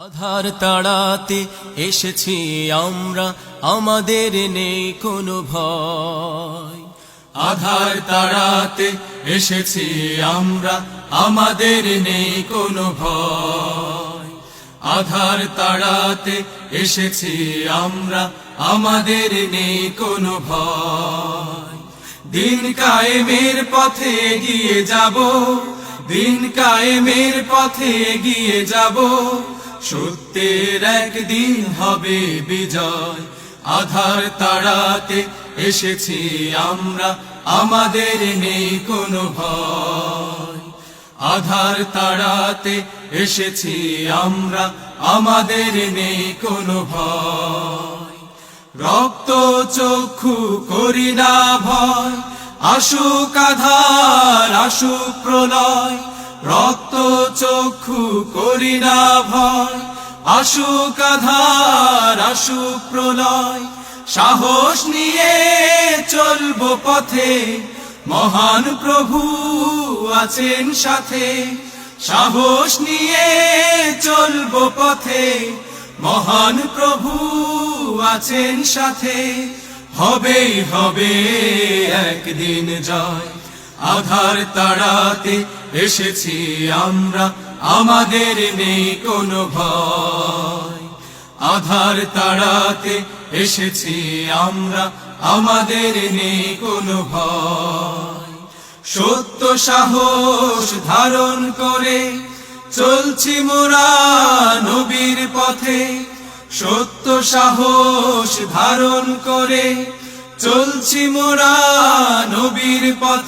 আধার তাড়াতে এসেছি আমরা, আমাদের নেই কোনো ভয়। আধার তাড়াতে এসেছি আমরা, আমাদের নেই কোনো ভয়। আধার তাড়াতে এসেছি আমরা, আমাদের নেই কোনো ভয়। দিন কায়েমের পথে এগিয়ে যাব, দিন কায়েমের পথে এগিয়ে যাব, সত্যের একদিন হবে বিজয়। আধার তাড়াতে এসেছি আমরা, আমাদের নেই কোনো ভয়। আধার তাড়াতে এসেছি আমরা, আমাদের নেই কোনো ভয়। রক্ত চক্ষু করি না ভয়, আসুক আধার আসুক প্রলয়। রক্ত চক্ষু করি না ভয়, আসুক আধার আসুক প্রলয়। সাহস নিয়ে চলবো পথে, মহান প্রভু আছেন সাথে। সাহস নিয়ে চলবো পথে, মহান প্রভু আছেন সাথে। হবেই হবে একদিন জয়। আধার তাড়াতে এসেছি আমরা, আমাদের নেই কোনো ভয়। আধার তাড়াতে এসেছি আমরা, আমাদের নেই কোনো ভয়। সত্য সাহস ধারণ করে চলছি মোরা নবীর পথে। সত্য সাহস ধারণ করে চলছি মোরা নবীর পথে।